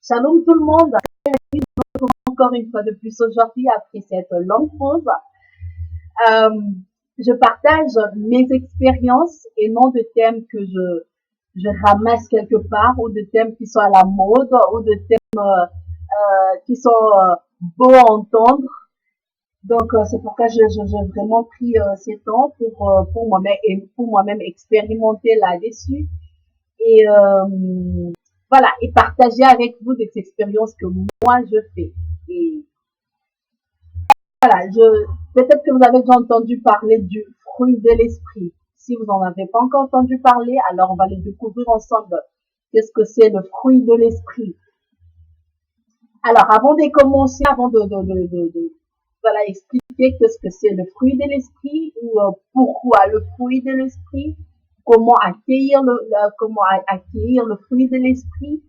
Shalom tout le monde, encore une fois de plus aujourd'hui après cette longue pause. Euh, je partage mes expériences et non de thèmes que je ramasse quelque part ou de thèmes qui sont à la mode ou de thèmes qui sont beaux à entendre. Donc c'est pourquoi j'ai vraiment pris ces temps pour moi-même expérimenter là-dessus et voilà, et partager avec vous des expériences que moi je fais. Et voilà, peut-être que vous avez déjà entendu parler du fruit de l'esprit. Si vous n'en avez pas encore entendu parler, alors on va le découvrir ensemble. Qu'est-ce que c'est le fruit de l'esprit? Alors, avant de commencer, avant voilà, expliquer qu'est-ce que c'est le fruit de l'esprit ou pourquoi le fruit de l'esprit, comment accueillir le fruit de l'esprit,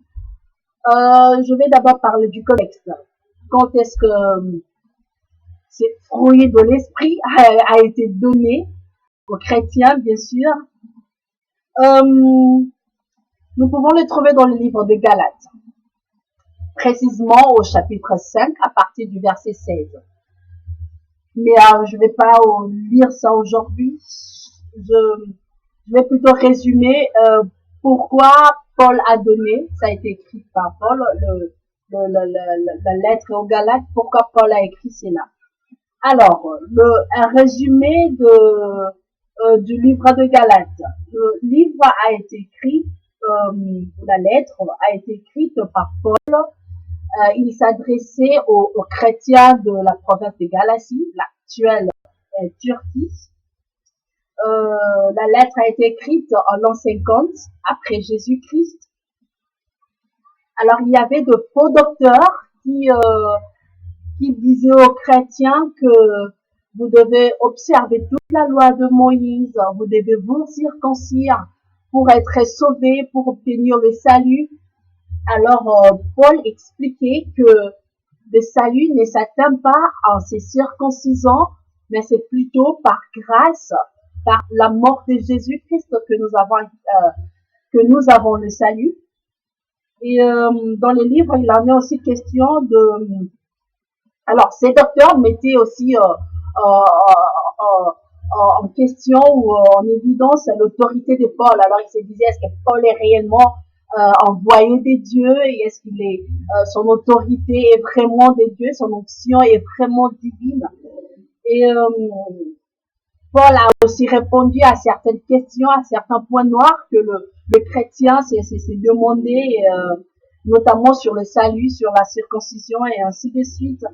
je vais d'abord parler du contexte. Quand est-ce que ce fruit de l'esprit a été donné aux chrétiens, bien sûr. Nous pouvons le trouver dans le livre de Galates, précisément au chapitre 5, à partir du verset 16. Mais je ne vais pas lire ça aujourd'hui. Je vais plutôt résumer pourquoi Paul a donné, ça a été écrit par Paul, la lettre aux Galates, pourquoi Paul a écrit cela. Alors, un résumé du livre de Galates. Le livre a été écrit, la lettre a été écrite par Paul. Il s'adressait aux chrétiens de la province de Galatie, l'actuelle Turquie. La lettre a été écrite en l'an 50 après Jésus-Christ. Alors, il y avait de faux docteurs qui disait aux chrétiens que vous devez observer toute la loi de Moïse, vous devez vous circoncire pour être sauvé, pour obtenir le salut. Alors, Paul expliquait que le salut ne s'atteint pas en se circoncisant, mais c'est plutôt par grâce, par la mort de Jésus-Christ que nous avons le salut. Et dans les livres, il en est aussi question de... Alors, ces docteurs mettaient aussi en question ou en évidence l'autorité de Paul. Alors, ils se disaient, est-ce que Paul est réellement envoyé de Dieu et est-ce qu'il est, son autorité est vraiment de Dieu, son onction est vraiment divine. Et Paul a aussi répondu à certaines questions, à certains points noirs que le chrétien s'est demandé, notamment sur le salut, sur la circoncision et ainsi de suite.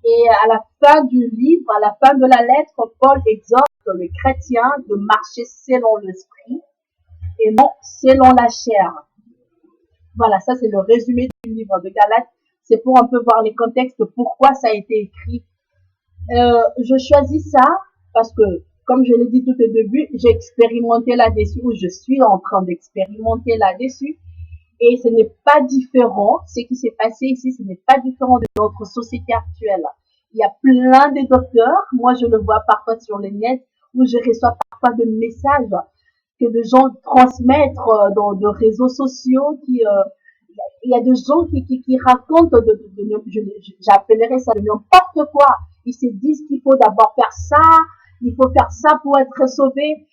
Et à la fin du livre, à la fin de la lettre, Paul exhorte le chrétien de marcher selon l'esprit et non selon la chair. Voilà, ça c'est le résumé du livre de Galates. C'est pour un peu voir les contextes, pourquoi ça a été écrit. Je choisis ça parce que, comme je l'ai dit tout au début, j'ai expérimenté là-dessus, ou je suis en train d'expérimenter là-dessus. Et ce n'est pas différent, ce qui s'est passé ici, ce n'est pas différent de notre société actuelle. Il y a plein de docteurs, moi je le vois parfois sur les nets, où je reçois parfois des messages que des gens transmettent dans de réseaux sociaux, il y a des gens qui racontent j'appellerais ça de n'importe quoi. Ils se disent qu'il faut d'abord faire ça, il faut faire ça pour être sauvé.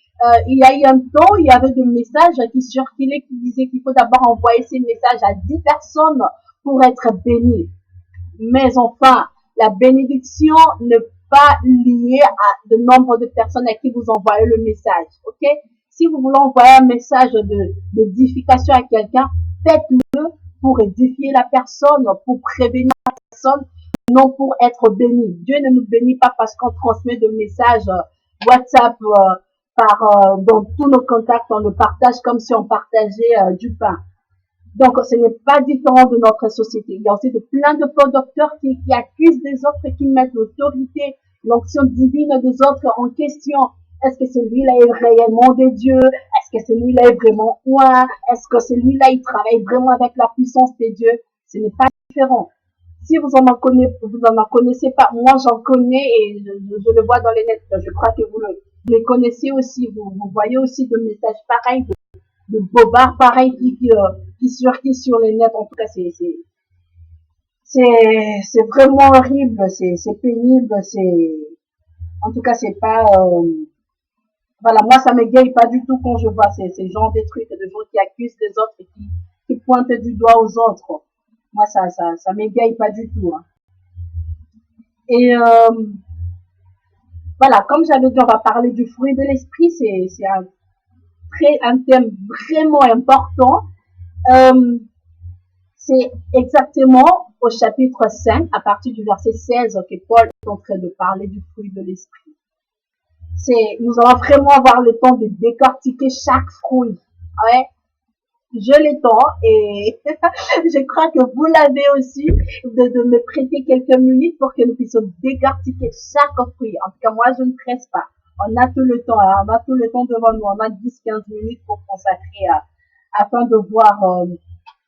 Il y a eu un temps, il y avait des messages qui circulaient, qui disaient qu'il faut d'abord envoyer ces messages à 10 personnes pour être béni. Mais enfin, la bénédiction n'est pas liée à le nombre de personnes à qui vous envoyez le message. Ok? Si vous voulez envoyer un message d'édification à quelqu'un, faites-le pour édifier la personne, pour prévenir la personne, non pour être béni. Dieu ne nous bénit pas parce qu'on transmet des messages WhatsApp, dans tous nos contacts, on le partage comme si on partageait du pain. Donc, ce n'est pas différent de notre société. Il y a aussi plein de faux docteurs qui accusent des autres, qui mettent l'autorité, l'onction divine des autres en question. Est-ce que celui-là est réellement de Dieu? Est-ce que celui-là est vraiment oint? Est-ce que celui-là, il travaille vraiment avec la puissance de Dieu? Ce n'est pas différent. Si vous en connaissez pas, moi j'en connais et je le vois dans les nets. Je crois que vous les connaissez aussi. Vous voyez aussi de messages pareils, de bobards pareils qui circulent sur les nets. En tout cas, c'est vraiment horrible, c'est pénible, en tout cas, c'est pas, voilà, moi, ça m'égaye pas du tout quand je vois ces gens des trucs, de gens qui accusent les autres et qui pointent du doigt aux autres. Moi, ça m'égaye pas du tout, hein. Et, voilà, comme j'avais dit, on va parler du fruit de l'esprit, c'est un thème vraiment important. Euh, c'est exactement au chapitre 5, à partir du verset 16, que Paul est en train de parler du fruit de l'esprit. Nous allons vraiment avoir le temps de décortiquer chaque fruit. Ouais, je l'étends et je crois que vous l'avez aussi, de me prêter quelques minutes pour que nous puissions décortiquer chaque fruit. En tout cas, moi, je ne presse pas. On a tout le temps, hein, on a tout le temps devant nous. On a 10-15 minutes pour consacrer afin de voir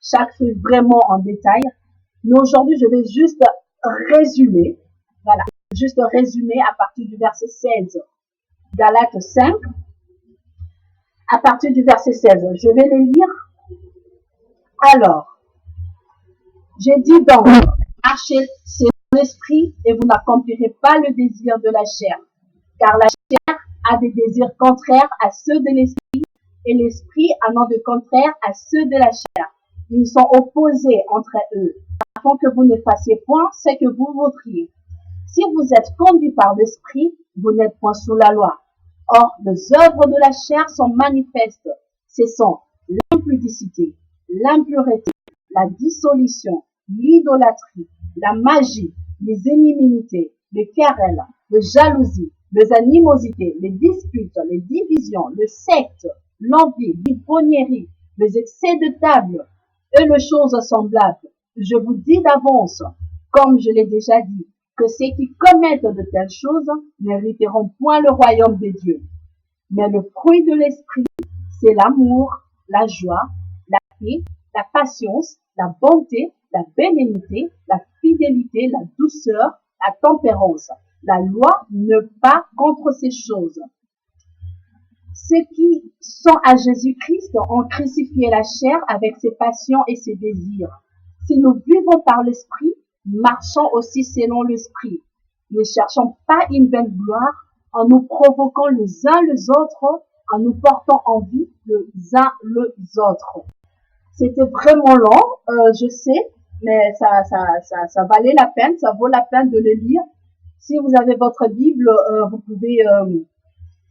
chaque fruit vraiment en détail. Mais aujourd'hui, je vais juste résumer. Voilà, juste résumer à partir du verset 16. Galates 5, à partir du verset 16. Je vais le lire. Alors, j'ai dit donc, marchez selon l'esprit et vous n'accomplirez pas le désir de la chair, car la chair a des désirs contraires à ceux de l'esprit et l'esprit en a de contraires à ceux de la chair. Ils sont opposés entre eux, afin que vous ne fassiez point ce que vous voudriez. Si vous êtes conduits par l'esprit, vous n'êtes point sous la loi. Or, les œuvres de la chair sont manifestes. Ce sont l'impudicité, l'impureté, la dissolution, l'idolâtrie, la magie, les inimitiés, les querelles, les jalousies, les animosités, les disputes, les divisions, le secte, l'envie, l'ivrognerie, les excès de table et les choses semblables. Je vous dis d'avance, comme je l'ai déjà dit, que ceux qui commettent de telles choses n'hériteront point le royaume des dieux. Mais le fruit de l'esprit, c'est l'amour, la joie, la paix, la patience, la bonté, la bénignité, la fidélité, la douceur, la tempérance. La loi ne pas contre ces choses. Ceux qui sont à Jésus-Christ ont crucifié la chair avec ses passions et ses désirs. Si nous vivons par l'esprit, marchons aussi selon l'esprit. Ne cherchons pas une vaine gloire en nous provoquant les uns les autres, en nous portant envie les uns les autres. C'était vraiment long, je sais, mais ça valait la peine, ça vaut la peine de le lire. Si vous avez votre Bible, vous pouvez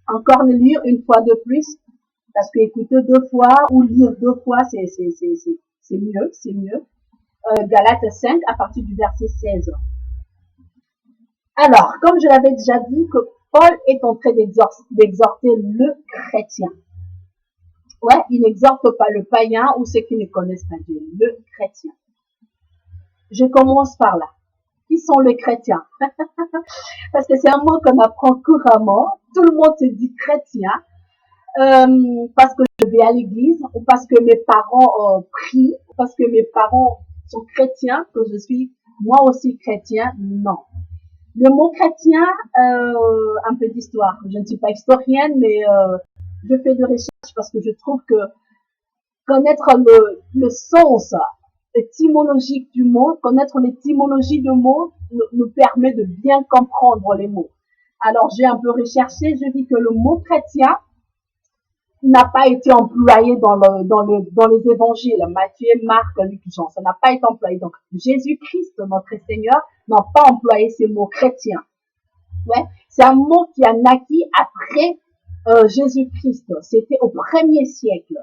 encore le lire une fois de plus, parce que écouter 2 fois ou lire 2 fois, c'est mieux, c'est mieux. Galates 5 à partir du verset 16. Alors, comme je l'avais déjà dit, que Paul est en train d'exhorter le chrétien. Ouais, il n'exhorte pas le païen ou ceux qui ne connaissent pas Dieu, le chrétien. Je commence par là. Qui sont les chrétiens? Parce que c'est un mot qu'on apprend couramment. Tout le monde se dit chrétien. Parce que je vais à l'église, ou parce que mes parents prient, ou parce que mes parents sont chrétiens, que je suis moi aussi chrétien. Non. Le mot chrétien, un peu d'histoire. Je ne suis pas historienne, mais je fais de recherche parce que je trouve que connaître le sens étymologique du mot, connaître l'étymologie du mot nous permet de bien comprendre les mots. Alors j'ai un peu recherché, je dis que le mot chrétien n'a pas été employé dans les évangiles, Matthieu, Marc, Luc, Jean. Ça n'a pas été employé. Donc, Jésus-Christ, notre Seigneur, n'a pas employé ce mot chrétien. Ouais. C'est un mot qui a naquis après Jésus-Christ. C'était au 1er siècle.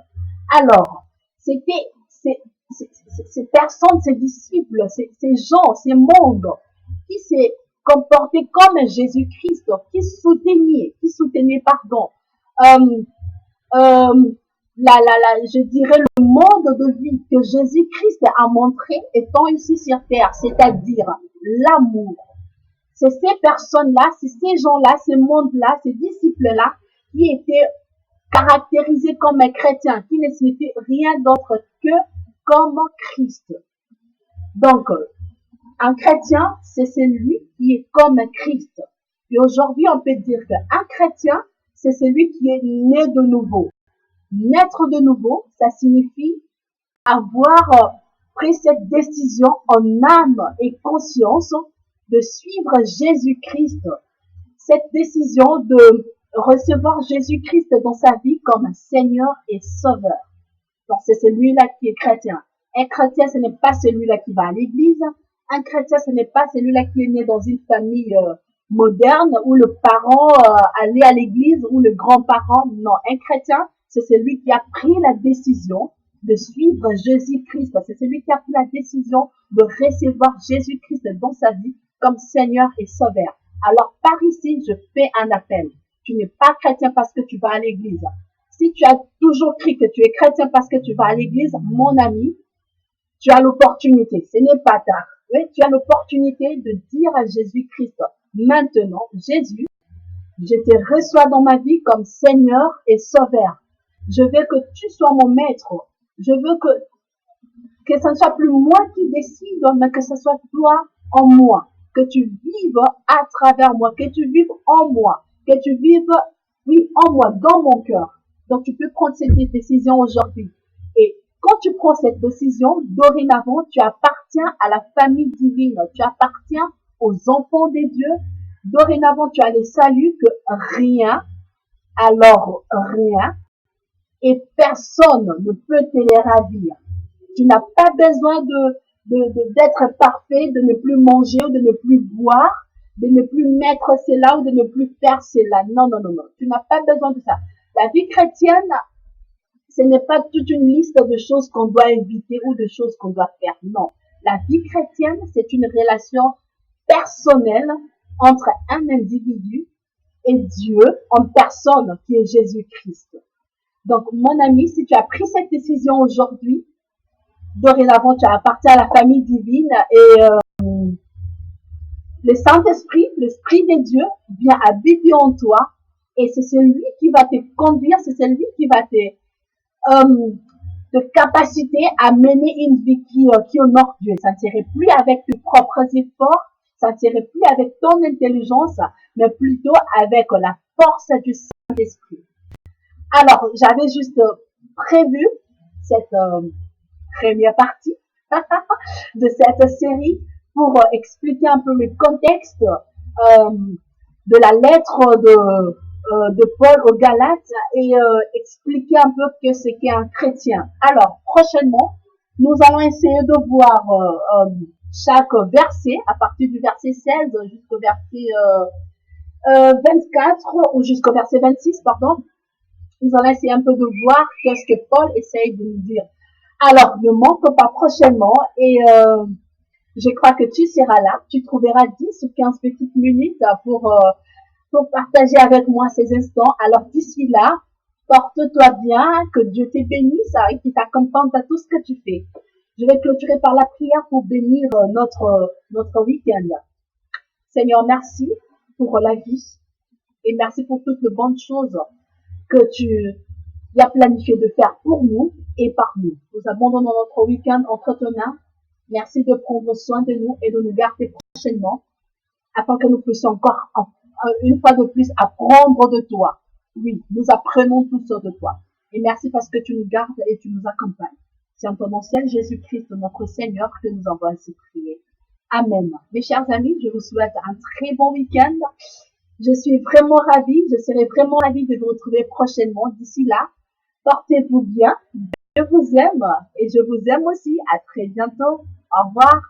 Alors, c'était ces personnes, ces disciples, ces gens, ces mondes qui s'est comporté comme Jésus-Christ, qui soutenaient, pardon, je dirais le mode de vie que Jésus-Christ a montré étant ici sur terre, c'est-à-dire l'amour. C'est ces personnes-là, c'est ces gens-là, ces mondes-là, ces disciples-là qui étaient caractérisés comme un chrétien, qui ne signifiait rien d'autre que comme Christ. Donc, un chrétien, c'est celui qui est comme Christ. Et aujourd'hui, on peut dire qu'un chrétien, c'est celui qui est né de nouveau. Naître de nouveau, ça signifie avoir pris cette décision en âme et conscience de suivre Jésus-Christ. Cette décision de recevoir Jésus-Christ dans sa vie comme Seigneur et Sauveur. Donc c'est celui-là qui est chrétien. Un chrétien, ce n'est pas celui-là qui va à l'église. Un chrétien, ce n'est pas celui-là qui est né dans une famille moderne où le parent allait à l'église ou le grand-parent. Non, un chrétien, c'est celui qui a pris la décision de suivre Jésus-Christ. C'est celui qui a pris la décision de recevoir Jésus-Christ dans sa vie comme Seigneur et Sauveur. Alors par ici, je fais un appel. Tu n'es pas chrétien parce que tu vas à l'église. Si tu as toujours cru que tu es chrétien parce que tu vas à l'église, mon ami, tu as l'opportunité. Ce n'est pas tard. Oui, tu as l'opportunité de dire à Jésus-Christ, maintenant, Jésus, je te reçois dans ma vie comme Seigneur et Sauveur. Je veux que tu sois mon maître. Je veux que ce ne soit plus moi qui décide, mais que ce soit toi en moi. Que tu vives à travers moi, que tu vives en moi, que tu vives, oui, en moi, dans mon cœur. Donc, tu peux prendre cette décision aujourd'hui. Et quand tu prends cette décision, dorénavant, tu appartiens à la famille divine. Tu appartiens aux enfants des dieux. Dorénavant, tu as les saluts que rien, alors rien, et personne ne peut te les ravir. Tu n'as pas besoin d'être parfait, de ne plus manger ou de ne plus boire, de ne plus mettre cela ou de ne plus faire cela. Non, non, non, non. Tu n'as pas besoin de ça. La vie chrétienne, ce n'est pas toute une liste de choses qu'on doit éviter ou de choses qu'on doit faire. Non. La vie chrétienne, c'est une relation personnelle entre un individu et Dieu en personne qui est Jésus-Christ. Donc, mon ami, si tu as pris cette décision aujourd'hui, dorénavant, tu appartiens à la famille divine et le Saint-Esprit, l'Esprit de Dieu vient habiter en toi et c'est celui qui va te conduire, c'est celui qui va te capaciter à mener une vie qui honore Dieu. Ça ne serait plus avec tes propres efforts, ça ne serait plus avec ton intelligence, mais plutôt avec la force du Saint-Esprit. Alors, j'avais juste prévu cette première partie de cette série pour expliquer un peu le contexte de la lettre de Paul aux Galates et expliquer un peu que c'est qu'un chrétien. Alors, prochainement, nous allons essayer de voir chaque verset, à partir du verset 16 jusqu'au verset 24 ou jusqu'au verset 26, pardon. Nous allons essayer un peu de voir qu'est-ce que Paul essaye de nous dire. Alors, ne manque pas prochainement et je crois que tu seras là. Tu trouveras 10 ou 15 petites minutes pour partager avec moi ces instants. Alors, d'ici là, porte-toi bien, que Dieu te bénisse et qu'il t'accompagne dans tout ce que tu fais. Je vais clôturer par la prière pour bénir notre week-end. Seigneur, merci pour la vie et merci pour toutes les bonnes choses que tu as planifié de faire pour nous et par nous. Nous abandonnons notre week-end entre tes mains. Merci de prendre soin de nous et de nous garder prochainement afin que nous puissions encore une fois de plus apprendre de toi. Oui, nous apprenons tout ça de toi. Et merci parce que tu nous gardes et tu nous accompagnes. C'est en ton nom seul Jésus-Christ, notre Seigneur, que nous avons ainsi prié. Amen. Mes chers amis, je vous souhaite un très bon week-end. Je suis vraiment ravie, je serai vraiment ravie de vous retrouver prochainement. D'ici là, portez-vous bien. Je vous aime et je vous aime aussi. À très bientôt. Au revoir.